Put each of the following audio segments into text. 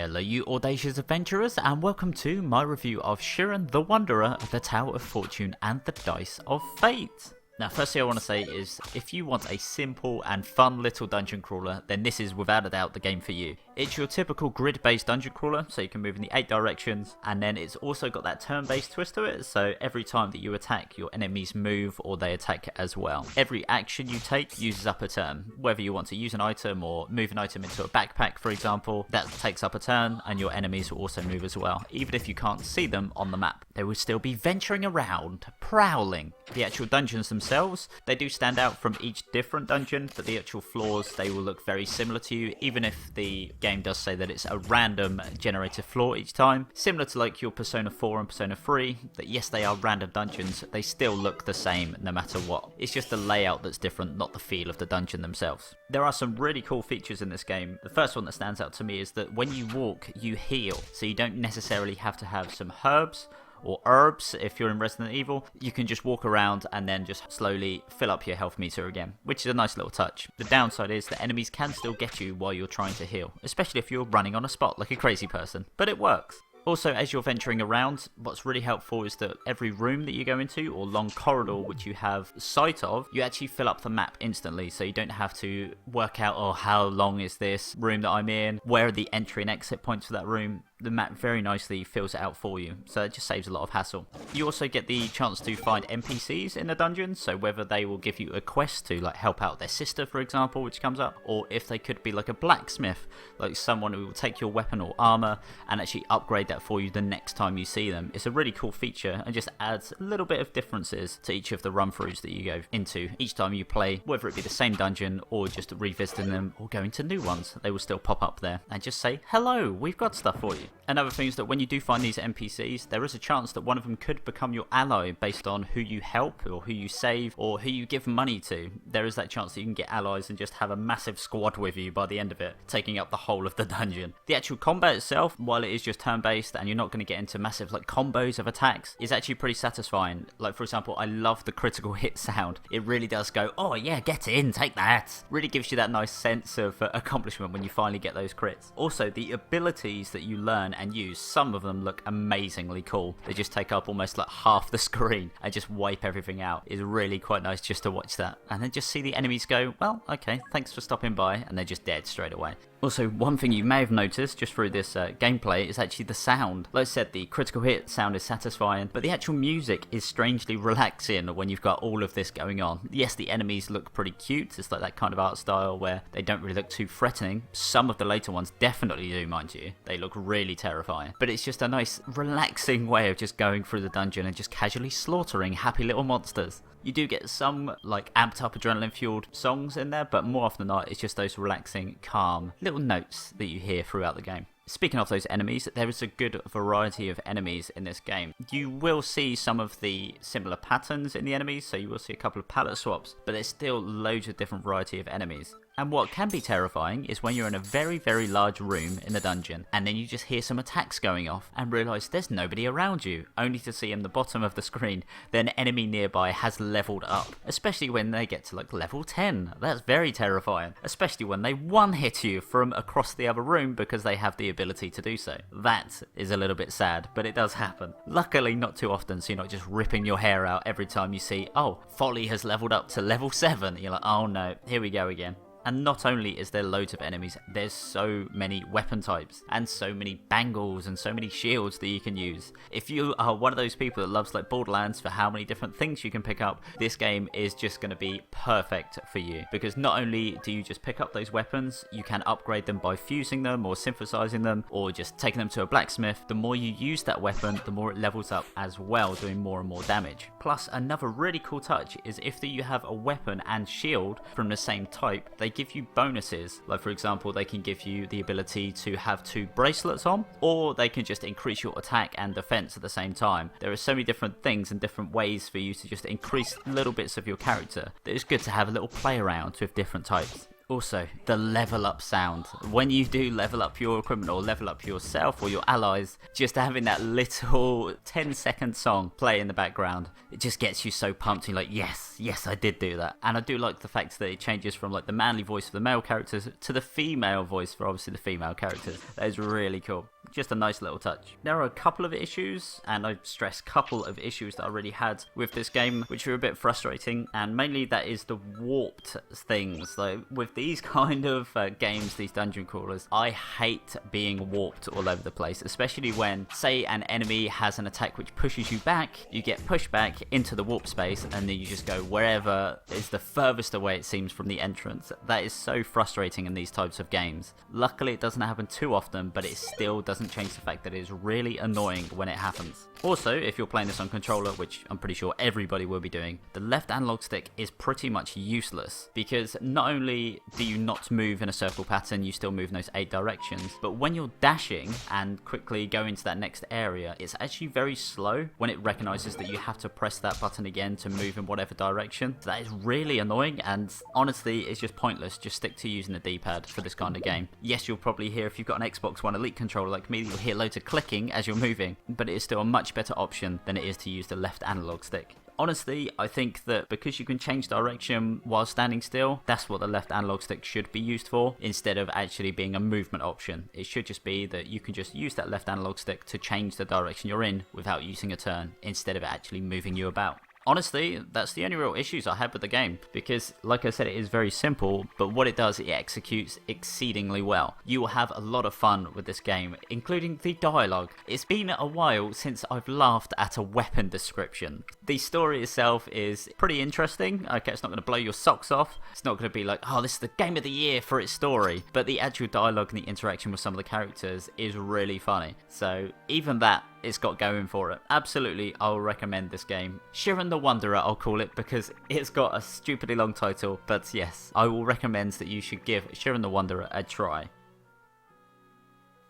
Hello you audacious adventurers, and welcome to my review of Shiren The Wanderer, the Tower of Fortune and the Dice of Fate. Now, firstly I want to say is, if you want a simple and fun little dungeon crawler, then this is without a doubt the game for you. It's your typical grid-based dungeon crawler, so you can move in the 8 directions, and then it's also got that turn-based twist to it, so every time that you attack, your enemies move or they attack as well. Every action you take uses up a turn, whether you want to use an item or move an item into a backpack, for example, that takes up a turn, and your enemies will also move as well. Even if you can't see them on the map, they will still be venturing around, prowling. The actual dungeons themselves, they do stand out from each different dungeon, but the actual floors, they will look very similar to you, even if the game does say that it's a random generated floor each time. Similar to like your Persona 4 and Persona 3, that yes, they are random dungeons, they still look the same no matter what. It's just the layout that's different, not the feel of the dungeon themselves. There are some really cool features in this game. The first one that stands out to me is that when you walk, you heal, so you don't necessarily have to have some herbs or herbs. If you're in Resident Evil, you can just walk around and then just slowly fill up your health meter again, which is a nice little touch. The downside is that enemies can still get you while you're trying to heal, especially if you're running on a spot like a crazy person, but it works. Also, as you're venturing around, what's really helpful is that every room that you go into or long corridor which you have sight of, you actually fill up the map instantly, so you don't have to work out, oh, how long is this room that I'm in, where are the entry and exit points for that room. The map very nicely fills it out for you, so it just saves a lot of hassle. You also get the chance to find NPCs in the dungeon, so whether they will give you a quest to like help out their sister, for example, which comes up, or if they could be like a blacksmith, like someone who will take your weapon or armor and actually upgrade that for you the next time you see them. It's a really cool feature and just adds a little bit of differences to each of the run-throughs that you go into each time you play, whether it be the same dungeon or just revisiting them or going to new ones. They will still pop up there and just say, hello, we've got stuff for you. Another thing is that when you do find these NPCs, there is a chance that one of them could become your ally based on who you help or who you save or who you give money to. There is that chance that you can get allies and just have a massive squad with you by the end of it, taking up the whole of the dungeon. The actual combat itself, while it is just turn-based and you're not going to get into massive like combos of attacks, is actually pretty satisfying. Like for example, I love the critical hit sound. It really does go, oh yeah, get in, take that. Really gives you that nice sense of accomplishment when you finally get those crits. Also, the abilities that you learn and use, some of them look amazingly cool. They just take up almost like half the screen and just wipe everything out. It's really quite nice just to watch that and then just see the enemies go, well, okay, thanks for stopping by, and they're just dead straight away. Also, one thing you may have noticed just through this gameplay is actually the sound. Like I said, the critical hit sound is satisfying, but the actual music is strangely relaxing when you've got all of this going on. Yes, the enemies look pretty cute. It's like that kind of art style where they don't really look too threatening. Some of the later ones definitely do, mind you. They look really terrifying. But it's just a nice, relaxing way of just going through the dungeon and just casually slaughtering happy little monsters. You do get some like amped up adrenaline fueled songs in there, but more often than not it's just those relaxing, calm little notes that you hear throughout the game. Speaking of those enemies, there is a good variety of enemies in this game. You will see some of the similar patterns in the enemies, so you will see a couple of palette swaps, but there's still loads of different variety of enemies. And what can be terrifying is when you're in a very, very large room in the dungeon and then you just hear some attacks going off and realise there's nobody around you, only to see in the bottom of the screen that an enemy nearby has leveled up, especially when they get to like level 10. That's very terrifying, especially when they one-hit you from across the other room because they have the ability to do so. That is a little bit sad, but it does happen. Luckily not too often, so you're not just ripping your hair out every time you see, oh, Folly has leveled up to level 7. You're like, oh no, here we go again. And not only is there loads of enemies, there's so many weapon types and so many bangles and so many shields that you can use. If you are one of those people that loves like Borderlands for how many different things you can pick up, this game is just going to be perfect for you, because not only do you just pick up those weapons, you can upgrade them by fusing them or synthesizing them or just taking them to a blacksmith. The more you use that weapon, the more it levels up as well, doing more and more damage. Plus, another really cool touch is if you have a weapon and shield from the same type, they give you bonuses. Like for example, they can give you the ability to have 2 bracelets on, or they can just increase your attack and defense at the same time. There are so many different things and different ways for you to just increase little bits of your character that it's good to have a little play around with different types. Also, the level up sound. When you do level up your equipment or level up yourself or your allies, just having that little 10-second song play in the background, it just gets you so pumped. You're like, yes, I did do that. And I do like the fact that it changes from like the manly voice for the male characters to the female voice for obviously the female characters. That is really cool. Just a nice little touch. There are a couple of issues, and I stress couple of issues that I really had with this game, which are a bit frustrating, and mainly that is the warped things. Like with these kind of games, these dungeon crawlers, I hate being warped all over the place, especially when, say, an enemy has an attack which pushes you back, you get pushed back into the warp space, and then you just go wherever is the furthest away it seems from the entrance. That is so frustrating in these types of games. Luckily, it doesn't happen too often, but it still doesn't change the fact that it is really annoying when it happens. Also, if you're playing this on controller, which I'm pretty sure everybody will be doing, the left analog stick is pretty much useless, because not only do you not move in a circle pattern, you still move in those 8 directions, but when you're dashing and quickly go into that next area, it's actually very slow when it recognizes that you have to press that button again to move in whatever direction. So that is really annoying, and honestly, it's just pointless. Just stick to using the D-pad for this kind of game. Yes, you'll probably hear, if you've got an Xbox One Elite controller like me, you'll hear loads of clicking as you're moving, but it is still a much better option than it is to use the left analog stick. Honestly, I think that because you can change direction while standing still, that's what the left analog stick should be used for, instead of actually being a movement option. It should just be that you can just use that left analog stick to change the direction you're in without using a turn, instead of actually moving you about. Honestly, that's the only real issues I had with the game, because like I said, it is very simple, but what it does, it executes exceedingly well. You will have a lot of fun with this game, including the dialogue. It's been a while since I've laughed at a weapon description. The story itself is pretty interesting. Okay, it's not going to blow your socks off. It's not going to be like, oh, this is the game of the year for its story. But the actual dialogue and the interaction with some of the characters is really funny. So even that, it's got going for it. Absolutely, I'll recommend this game. Shiren the Wanderer, I'll call it, because it's got a stupidly long title. But yes, I will recommend that you should give Shiren the Wanderer a try.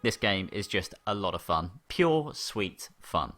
This game is just a lot of fun. Pure, sweet fun.